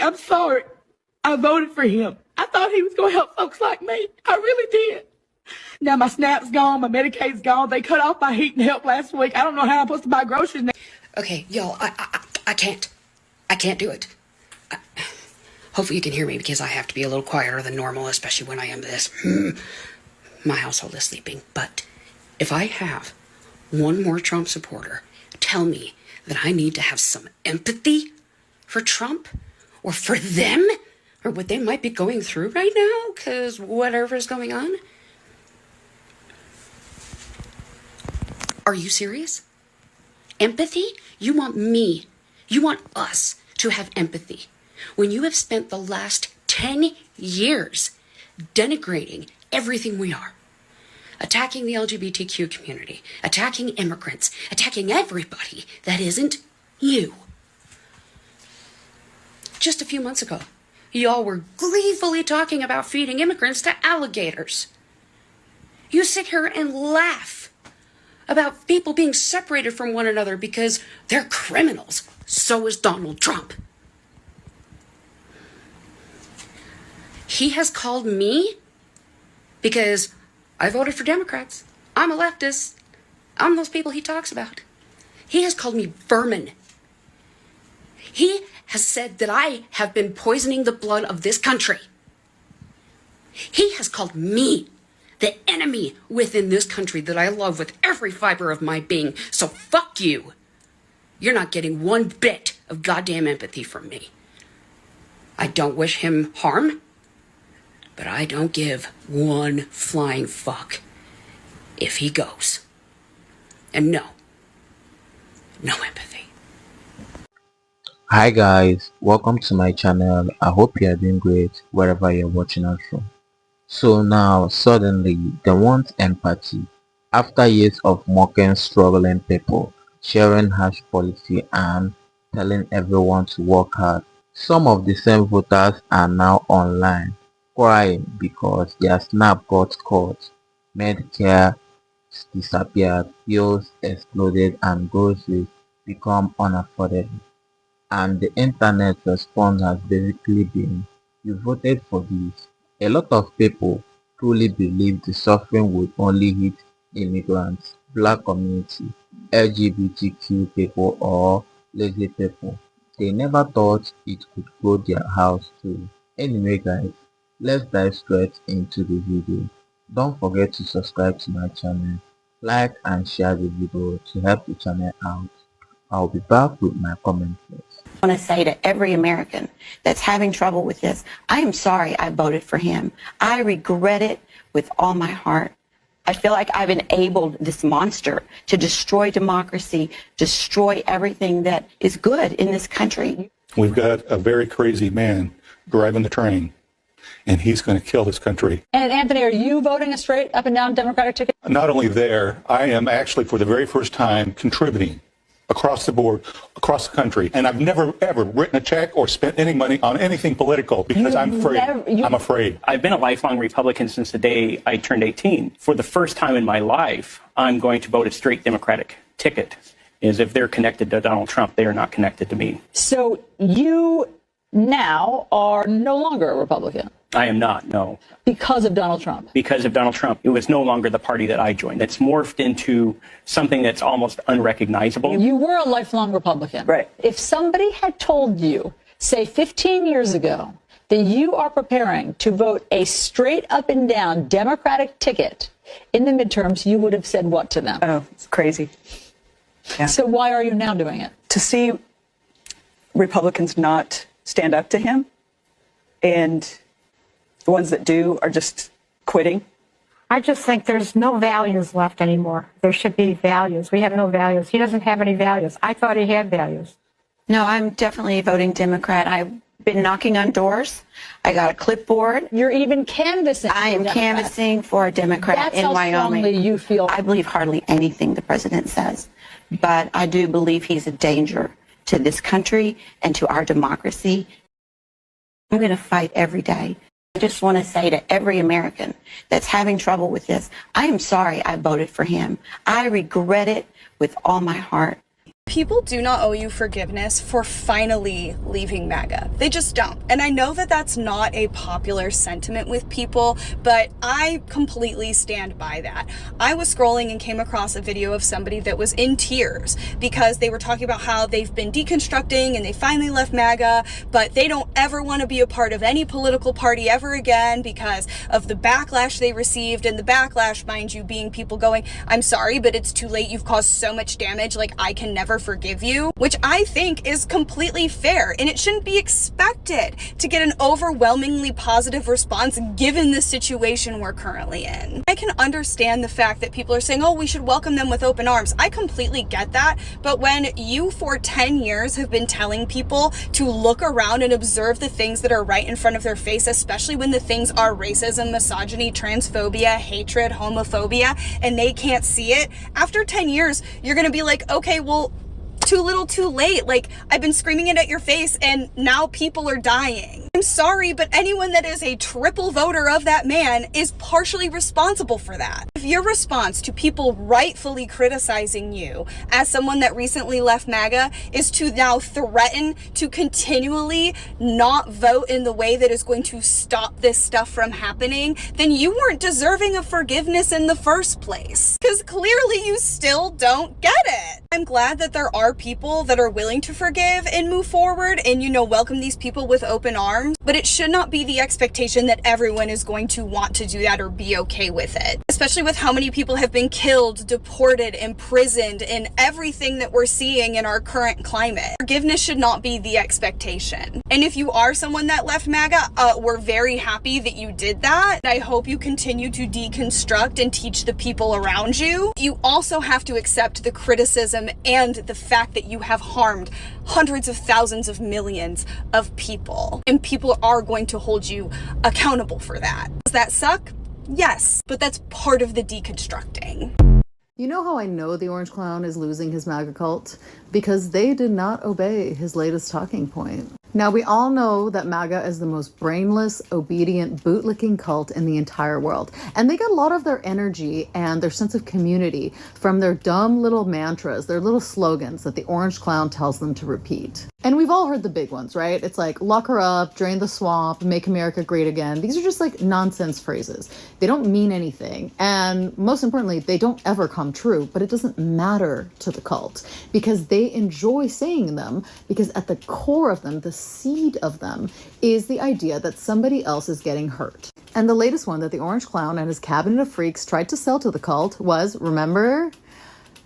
I'm sorry. I voted for him. I thought he was going to help folks like me. I really did. Now my SNAP's gone, my Medicaid's gone. They cut off my heat and help last week. I don't know how I'm supposed to buy groceries now. Okay, y'all, I can't. I can't do it. Hopefully you can hear me because I have to be a little quieter than normal, especially when I am this. My household is sleeping. But if I have one more Trump supporter tell me that I need to have some empathy for Trump or for them or what they might be going through right now because whatever is going on. Are you serious? Empathy? You want me, you want us to have empathy when you have spent the last 10 years denigrating everything we are, attacking the LGBTQ community, attacking immigrants, attacking everybody that isn't you. Just a few months ago, y'all were gleefully talking about feeding immigrants to alligators. You sit here and laugh about people being separated from one another because they're criminals. So is Donald Trump. He has called me because I voted for Democrats. I'm a leftist. I'm those people he talks about. He has called me vermin. He has said that I have been poisoning the blood of this country. He has called me the enemy within this country that I love with every fiber of my being. So fuck you. You're not getting one bit of goddamn empathy from me. I don't wish him harm, but I don't give one flying fuck if he goes. And no empathy. Hi guys, welcome to my channel. I hope you are doing great wherever you're watching us from. So now suddenly they want empathy after years of mocking struggling people, sharing harsh policy and telling everyone to work hard. Some of the same voters are now online crying because their SNAP got caught, Medicare disappeared, bills exploded and groceries become unaffordable. And the internet response has basically been, you voted for this. A lot of people truly believe the suffering would only hit immigrants, black community, LGBTQ people or lazy people. They never thought it could go their house too. Anyway guys, let's dive straight into the video. Don't forget to subscribe to my channel, like and share the video to help the channel out. I'll be back with my comment first. I want to say to every American that's having trouble with this, I am sorry I voted for him. I regret it with all my heart. I feel like I've enabled this monster to destroy democracy, destroy everything that is good in this country. We've got a very crazy man driving the train, and he's going to kill this country. And Anthony, are you voting a straight up and down Democratic ticket? Not only there, I am actually for the very first time contributing across the board, across the country. And I've never, ever written a check or spent any money on anything political because I'm afraid. I'm afraid. I've been a lifelong Republican since the day I turned 18. For the first time in my life, I'm going to vote a straight Democratic ticket. Is if they're connected to Donald Trump, they are not connected to me. So you now are no longer a Republican? I am not, no. Because of Donald Trump? Because of Donald Trump. It was no longer the party that I joined. It's morphed into something that's almost unrecognizable. You were a lifelong Republican. Right. If somebody had told you, say 15 years ago, that you are preparing to vote a straight up and down Democratic ticket in the midterms, you would have said what to them? Oh, it's crazy. Yeah. So why are you now doing it? To see Republicans not stand up to him, and the ones that do are just quitting. I just think there's no values left anymore. There should be values. We have no values. He doesn't have any values. I thought he had values. No, I'm definitely voting Democrat. I've been knocking on doors. I got a clipboard. You're even canvassing. I am canvassing for a Democrat in Wyoming. That's how strongly you feel. I believe hardly anything the president says, but I do believe he's a danger to this country and to our democracy. I'm going to fight every day. I just want to say to every American that's having trouble with this, I am sorry I voted for him. I regret it with all my heart. People do not owe you forgiveness for finally leaving MAGA. They just don't. And I know that that's not a popular sentiment with people, but I completely stand by that. I was scrolling and came across a video of somebody that was in tears because they were talking about how they've been deconstructing and they finally left MAGA, but they don't ever want to be a part of any political party ever again because of the backlash they received. And the backlash, mind you, being people going, I'm sorry, but it's too late. You've caused so much damage. Like, I can never forgive you, which I think is completely fair. And it shouldn't be expected to get an overwhelmingly positive response given the situation we're currently in. I can understand the fact that people are saying, oh, we should welcome them with open arms. I completely get that. But when you for 10 years have been telling people to look around and observe the things that are right in front of their face, especially when the things are racism, misogyny, transphobia, hatred, homophobia, and they can't see it, after 10 years, you're going to be like, okay, well, too little, too late. Like, I've been screaming it at your face and now people are dying. I'm sorry, but anyone that is a triple voter of that man is partially responsible for that. If your response to people rightfully criticizing you as someone that recently left MAGA is to now threaten to continually not vote in the way that is going to stop this stuff from happening, then you weren't deserving of forgiveness in the first place. Because clearly you still don't get it. I'm glad that there are people that are willing to forgive and move forward and, you know, welcome these people with open arms, but it should not be the expectation that everyone is going to want to do that or be okay with it, especially with how many people have been killed, deported, imprisoned, and everything that we're seeing in our current climate. Forgiveness should not be the expectation. And if you are someone that left MAGA, we're very happy that you did that. I hope you continue to deconstruct and teach the people around you. You also have to accept the criticism and the fact that you have harmed hundreds of thousands of millions of people. And people are going to hold you accountable for that. Does that suck? Yes, but that's part of the deconstructing. You know how I know the Orange Clown is losing his MAGA cult? Because they did not obey his latest talking point. Now, we all know that MAGA is the most brainless, obedient, bootlicking cult in the entire world. And they get a lot of their energy and their sense of community from their dumb little mantras, their little slogans that the Orange Clown tells them to repeat. And we've all heard the big ones, right? It's like, lock her up, drain the swamp, make America great again. These are just like nonsense phrases. They don't mean anything. And most importantly, they don't ever come true, but it doesn't matter to the cult because they enjoy saying them because at the core of them, the seed of them is the idea that somebody else is getting hurt. And the latest one that the Orange Clown and his cabinet of freaks tried to sell to the cult was, remember,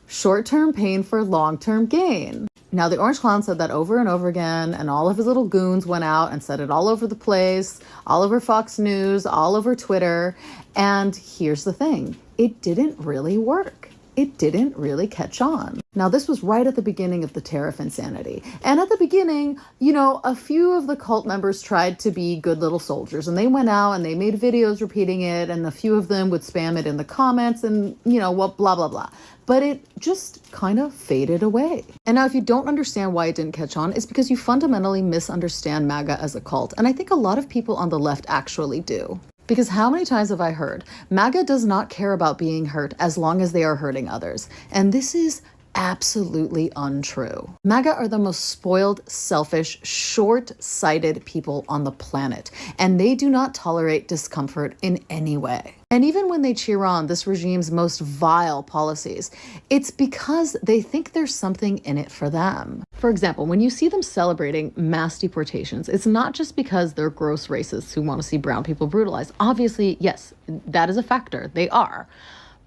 short-term pain for long-term gain. Now, the Orange Clown said that over and over again, and all of his little goons went out and said it all over the place, all over Fox News, all over Twitter. And here's the thing, it didn't really work. It didn't really catch on. Now, this was right at the beginning of the tariff insanity. And at the beginning, you know, a few of the cult members tried to be good little soldiers and they went out and they made videos repeating it and a few of them would spam it in the comments and, you know, what, blah, blah, blah. But it just kind of faded away. And now if you don't understand why it didn't catch on, it's because you fundamentally misunderstand MAGA as a cult. And I think a lot of people on the left actually do. Because how many times have I heard, MAGA does not care about being hurt as long as they are hurting others. And this is absolutely untrue. MAGA are the most spoiled, selfish, short-sighted people on the planet. And they do not tolerate discomfort in any way. And even when they cheer on this regime's most vile policies, it's because they think there's something in it for them. For example, when you see them celebrating mass deportations, it's not just because they're gross racists who want to see brown people brutalized. Obviously, yes, that is a factor. They are.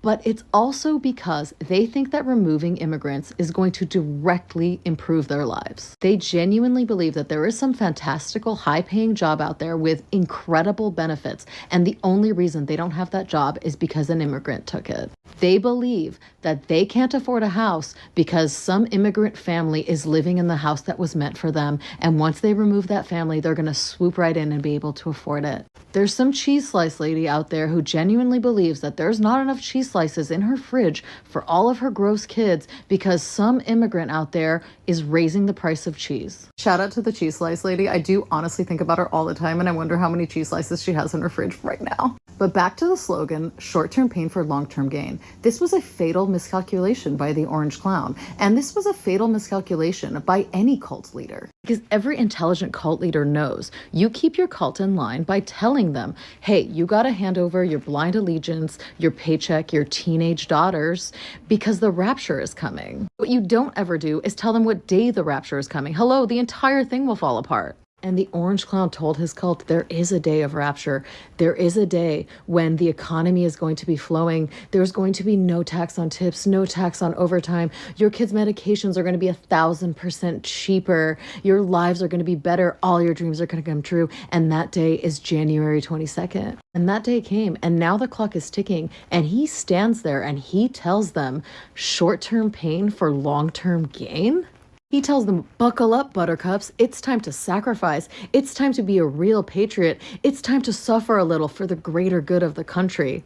But it's also because they think that removing immigrants is going to directly improve their lives. They genuinely believe that there is some fantastical, high-paying job out there with incredible benefits, and the only reason they don't have that job is because an immigrant took it. They believe that they can't afford a house because some immigrant family is living in the house that was meant for them, and once they remove that family, they're going to swoop right in and be able to afford it. There's some cheese slice lady out there who genuinely believes that there's not enough cheese slices in her fridge for all of her gross kids because some immigrant out there is raising the price of cheese. Shout out to the cheese slice lady. I do honestly think about her all the time and I wonder how many cheese slices she has in her fridge right now. But back to the slogan, short-term pain for long-term gain. This was a fatal miscalculation by the Orange Clown. And this was a fatal miscalculation by any cult leader. Because every intelligent cult leader knows you keep your cult in line by telling them, hey, you got to hand over your blind allegiance, your paycheck, your teenage daughters, because the rapture is coming. What you don't ever do is tell them what day the rapture is coming. Hello, the entire thing will fall apart. And the Orange Clown told his cult there is a day of rapture. There is a day when the economy is going to be flowing. There's going to be no tax on tips, no tax on overtime. Your kids' medications are going to be 1,000% cheaper. Your lives are going to be better. All your dreams are going to come true. And that day is January 22nd. And that day came, and now the clock is ticking. And he stands there and he tells them short-term pain for long-term gain. He tells them, buckle up, buttercups. It's time to sacrifice. It's time to be a real patriot. It's time to suffer a little for the greater good of the country.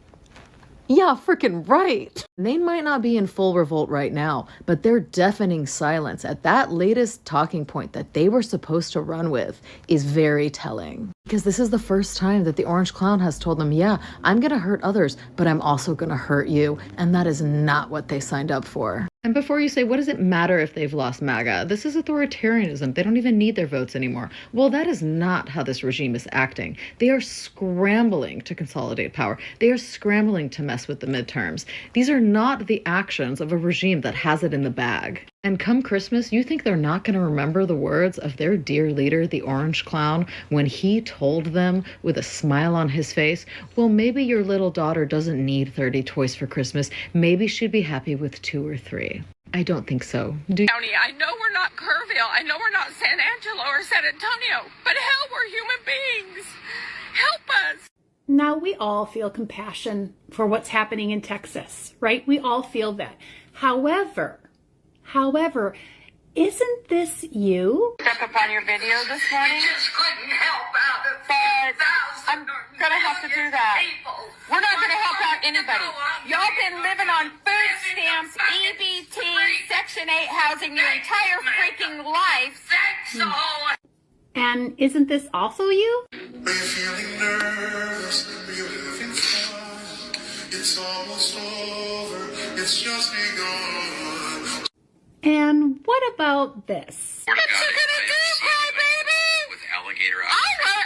Yeah, freaking right. They might not be in full revolt right now, but their deafening silence at that latest talking point that they were supposed to run with is very telling. Because this is the first time that the Orange Clown has told them, yeah, I'm going to hurt others, but I'm also going to hurt you. And that is not what they signed up for. And before you say, what does it matter if they've lost MAGA? This is authoritarianism. They don't even need their votes anymore. Well, that is not how this regime is acting. They are scrambling to consolidate power. They are scrambling to mess with the midterms. These are not the actions of a regime that has it in the bag. And come Christmas, you think they're not going to remember the words of their dear leader, the Orange Clown, when he told them with a smile on his face, well, maybe your little daughter doesn't need 30 toys for Christmas. Maybe she'd be happy with 2 or 3. I don't think so. County, I know we're not Kerrville. I know we're not San Angelo or San Antonio, but hell, we're human beings. Help us. Now, we all feel compassion for what's happening in Texas, right? We all feel that. However, isn't this you? Step up on your video this morning. We just couldn't help out the but I'm gonna have to do that. We're not gonna help out anybody. Y'all been living on food stamps, EBT, Section 8 housing your entire freaking life. And isn't this also you? Are you feeling nervous? Are you having fun? It's almost over. It's just begun. And what about this? What you gonna do, crybaby? With alligator. I want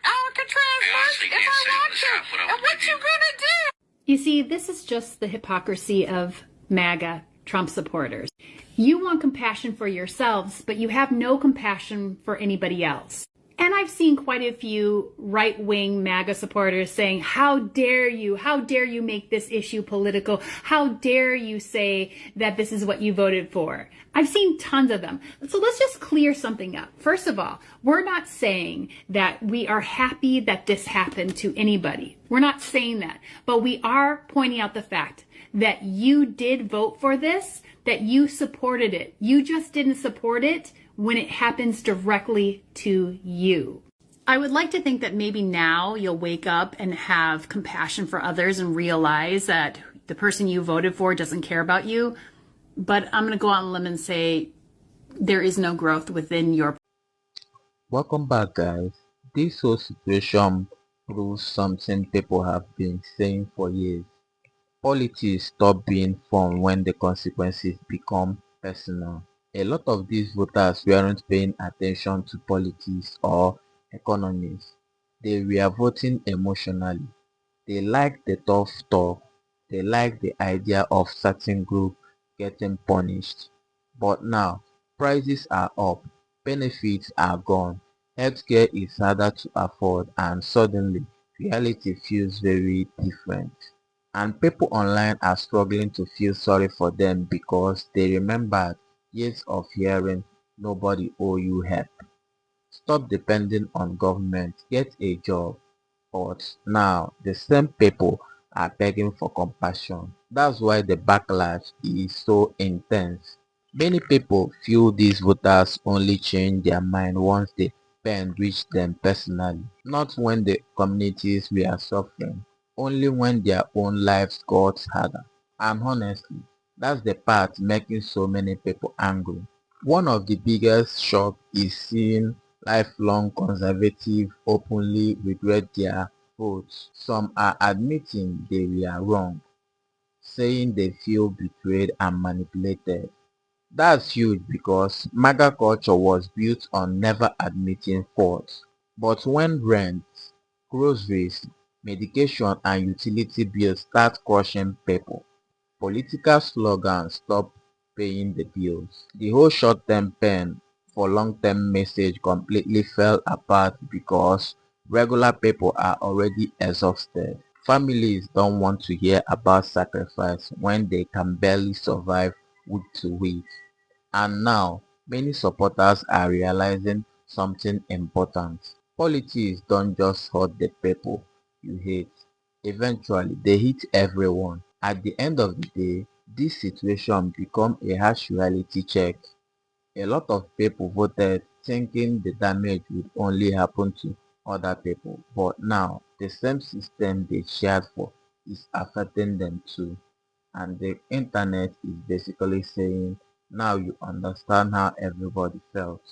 Alcatraz if I want to. And what you gonna do? You see, this is just the hypocrisy of MAGA Trump supporters. You want compassion for yourselves, but you have no compassion for anybody else. And I've seen quite a few right-wing MAGA supporters saying, how dare you make this issue political? How dare you say that this is what you voted for? I've seen tons of them. So let's just clear something up. First of all, we're not saying that we are happy that this happened to anybody. We're not saying that, but we are pointing out the fact that you did vote for this, that you supported it. You just didn't support it when it happens directly to you. I would like to think that maybe now you'll wake up and have compassion for others and realize that the person you voted for doesn't care about you. But I'm going to go out on a limb and say there is no growth within your... Welcome back, guys. This whole situation proves something people have been saying for years. Politics stop being fun when the consequences become personal. A lot of these voters weren't paying attention to politics or economics. They were voting emotionally. They liked the tough talk. They liked the idea of certain group getting punished. But now, prices are up, benefits are gone, healthcare is harder to afford, and suddenly, reality feels very different. And people online are struggling to feel sorry for them because they remembered years of hearing nobody owe you help. Stop depending on government, get a job. But now the same people are begging for compassion. That's why the backlash is so intense. Many people feel these voters only change their mind once the pen reached them personally, not when the communities were suffering, only when their own lives got harder. And honestly, that's the part making so many people angry. One of the biggest shocks is seeing Lifelong conservative openly regret their votes. Some are admitting they were wrong, saying they feel betrayed and manipulated. That's huge because MAGA culture was built on never admitting fault. But when rent, groceries, medication and utility bills start crushing people, political slogans stop paying the bills. The whole short-term pain for long-term message completely fell apart because regular people are already exhausted. Families don't want to hear about sacrifice when they can barely survive week to week. And now, many supporters are realizing something important. Politics don't just hurt the people you hate. Eventually, they hit everyone. At the end of the day, this situation become a harsh reality check. A lot of people voted thinking the damage would only happen to other people, but now the same system they cheered for is affecting them too. And the internet is basically saying, now you understand how everybody felt.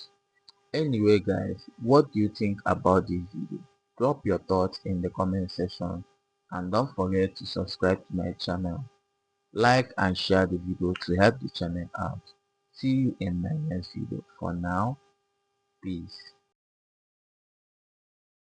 Anyway guys, what do you think about this video? Drop your thoughts in the comment section and don't forget to subscribe to my channel. Like and share the video to help the channel out. See you in my next video. For now, peace.